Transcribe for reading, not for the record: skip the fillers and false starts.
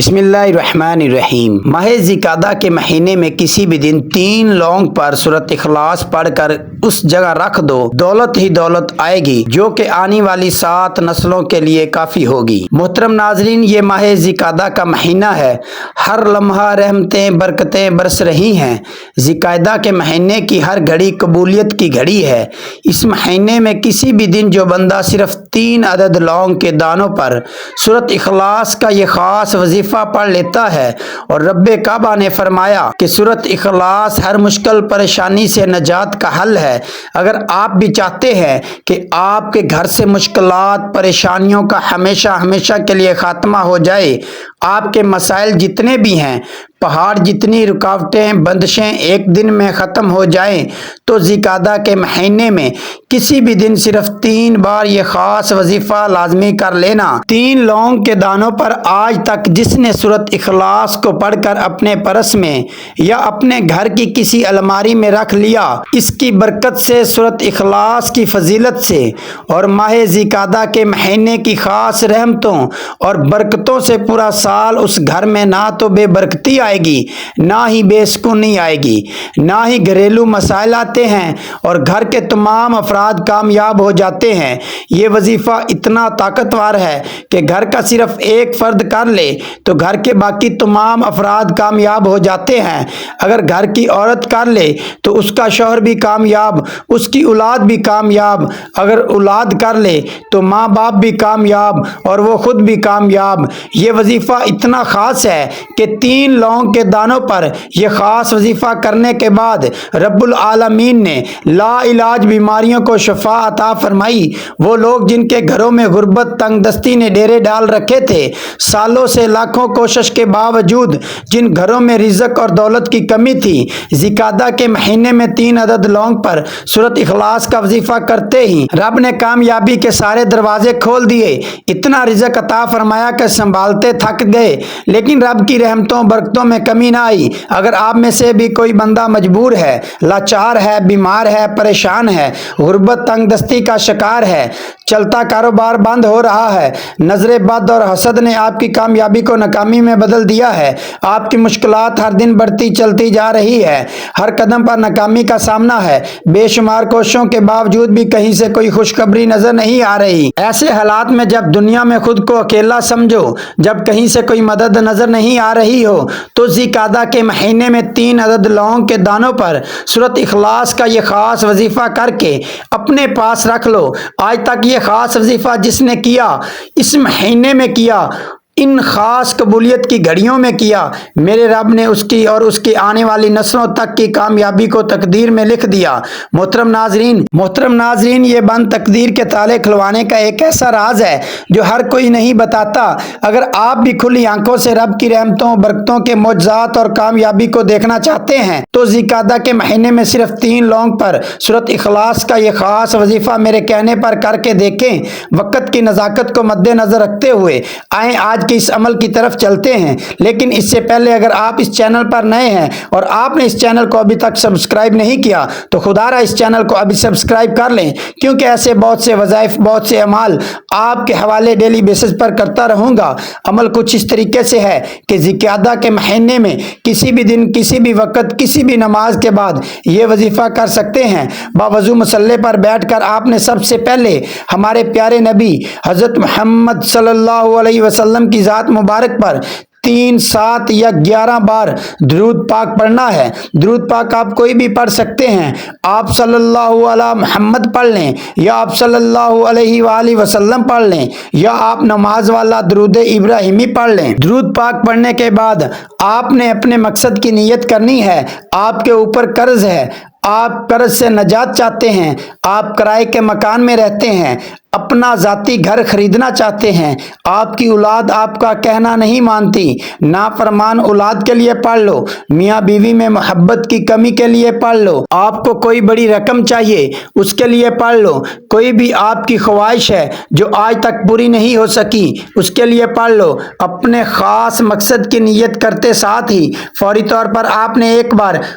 بسم اللہ الرحمن الرحیم۔ ماہ ذی-القعدہ کے مہینے میں کسی بھی دن 3 لونگ پر سورۃ اخلاص پڑھ کر اس جگہ رکھ دو، دولت ہی دولت آئے گی جو کہ آنے والی 7 نسلوں کے لیے کافی ہوگی۔ محترم ناظرین، یہ ماہ ذی-القعدہ کا مہینہ ہے، ہر لمحہ رحمتیں برکتیں برس رہی ہیں۔ ذی-القعدہ کے مہینے کی ہر گھڑی قبولیت کی گھڑی ہے۔ اس مہینے میں کسی بھی دن جو بندہ صرف 3 عدد لونگ کے دانوں پر سورۃ اخلاص کا یہ خاص وظیفہ پڑھ لیتا ہے، اور رب کعبہ نے فرمایا کہ سورۃ اخلاص ہر مشکل پریشانی سے نجات کا حل ہے۔ اگر آپ بھی چاہتے ہیں کہ آپ کے گھر سے مشکلات پریشانیوں کا ہمیشہ کے لیے خاتمہ ہو جائے، آپ کے مسائل جتنے بھی ہیں، پہاڑ جتنی رکاوٹیں بندشیں ایک دن میں ختم ہو جائیں، تو ذی-القعدہ کے مہینے میں کسی بھی دن صرف 3 بار یہ خاص وظیفہ لازمی کر لینا۔ 3 لونگ کے دانوں پر آج تک جس نے سورۃ اخلاص کو پڑھ کر اپنے پرس میں یا اپنے گھر کی کسی الماری میں رکھ لیا، اس کی برکت سے، سورۃ اخلاص کی فضیلت سے اور ماہ ذی-القعدہ کے مہینے کی خاص رحمتوں اور برکتوں سے پورا سال اس گھر میں نہ تو بے برکتی آئے گی، نہ ہی بے سکونی آئے گی، نہ ہی گھریلو مسائل آتے ہیں، اور گھر کے تمام افراد کامیاب ہو جاتے ہیں۔ یہ وظیفہ اتنا طاقتور ہے کہ گھر کا صرف ایک فرد کر لے تو گھر کے باقی تمام افراد کامیاب ہو جاتے ہیں۔ اگر گھر کی عورت کر لے تو اس کا شوہر بھی کامیاب، اس کی اولاد بھی کامیاب، اگر اولاد کر لے تو ماں باپ بھی کامیاب اور وہ خود بھی کامیاب۔ یہ وظیفہ اتنا خاص ہے کہ 3 لونگ کے دانوں پر یہ خاص وظیفہ کرنے کے بعد رب العالمین نے لا علاج بیماریوں کو شفا عطا فرمائی۔ وہ لوگ جن کے گھروں میں غربت تنگ دستی نے ڈیرے ڈال رکھے تھے، سالوں سے لاکھوں کوشش کے باوجود جن گھروں میں رزق اور دولت کی کمی تھی، ذی-القعدہ کے مہینے میں 3 عدد لونگ پر سورۃ اخلاص کا وظیفہ کرتے ہی رب نے کامیابی کے سارے دروازے کھول دیے، اتنا رزق عطا فرمایا کہ سنبھالتے تھک گئے، لیکن رب کی رحمتوں برکتوں میں کمی نہ آئی۔ اگر آپ میں سے بھی کوئی بندہ مجبور ہے، لاچار ہے، بیمار ہے، پریشان ہے، غربت تنگ دستی کا شکار ہے، چلتا کاروبار بند ہو رہا ہے، نظر بد اور حسد نے آپ کی کامیابی کو ناکامی میں بدل دیا ہے، آپ کی مشکلات ہر دن بڑھتی چلتی جا رہی ہے، ہر قدم پر ناکامی کا سامنا ہے، بے شمار کوششوں کے باوجود بھی کہیں سے کوئی خوشخبری نظر نہیں آ رہی، ایسے حالات میں جب دنیا میں خود کو اکیلا سمجھو، جب کہیں سے کوئی مدد نظر نہیں آ رہی ہو، تو ذی-القعدہ کے مہینے میں 3 عدد لونگ کے دانوں پر سورۃ اخلاص کا یہ خاص وظیفہ کر کے اپنے پاس رکھ لو۔ آج تک یہ خاص وظیفہ جس نے کیا، اس مہینے میں کیا، ان خاص قبولیت کی گھڑیوں میں کیا، میرے رب نے اس کی اور اس کی آنے والی نسلوں تک کی کامیابی کو تقدیر میں لکھ دیا۔ محترم ناظرین، یہ بند تقدیر کے تالے کھلوانے کا ایک ایسا راز ہے جو ہر کوئی نہیں بتاتا۔ اگر آپ بھی کھلی آنکھوں سے رب کی رحمتوں برکتوں کے معجزات اور کامیابی کو دیکھنا چاہتے ہیں تو ذی-القعدہ کے مہینے میں صرف 3 لونگ پر سورۃ اخلاص کا یہ خاص وظیفہ میرے کہنے پر کر کے دیکھیں۔ وقت کی نزاکت کو مد نظر رکھتے ہوئے آئیں آج اس عمل کی طرف چلتے ہیں، لیکن اس سے پہلے اگر آپ اس چینل پر نئے ہیں اور آپ نے اس چینل کو ابھی تک سبسکرائب نہیں کیا تو خدا را اس چینل کو ابھی سبسکرائب کر لیں، کیونکہ ایسے بہت سے وظائف، بہت سے اعمال آپ کے حوالے ڈیلی بیسس پر کرتا رہوں گا۔ عمل کچھ اس طریقے سے ہے کہ ذی-القعدہ کے مہینے میں کسی بھی دن، کسی بھی وقت، کسی بھی نماز کے بعد یہ وظیفہ کر سکتے ہیں۔ باوضو مصلی پر بیٹھ کر آپ نے سب سے پہلے ہمارے پیارے نبی حضرت محمد صلی اللہ علیہ وسلم کی ذات مبارک پر 3، 7 یا 11 بار درود پاک پڑھنا ہے۔ درود پاک آپ کوئی بھی پڑھ سکتے ہیں، آپ صلی اللہ علیہ محمد پڑھ لیں، یا آپ صلی اللہ علیہ وآلہ وسلم پڑھ لیں، یا آپ نماز والا درود ابراہیمی پڑھ لیں۔ درود پاک پڑھنے کے بعد آپ نے اپنے مقصد کی نیت کرنی ہے۔ آپ کے اوپر قرض ہے، آپ قرض سے نجات چاہتے ہیں، آپ کرائے کے مکان میں رہتے ہیں، اپنا ذاتی گھر خریدنا چاہتے ہیں، آپ کی اولاد آپ کا کہنا نہیں مانتی، نافرمان اولاد کے لیے پڑھ لو، میاں بیوی میں محبت کی کمی کے لیے پڑھ لو، آپ کو کوئی بڑی رقم چاہیے اس کے لیے پڑھ لو، کوئی بھی آپ کی خواہش ہے جو آج تک پوری نہیں ہو سکی اس کے لیے پڑھ لو۔ اپنے خاص مقصد کی نیت کرتے ساتھ ہی فوری طور پر آپ نے ایک بار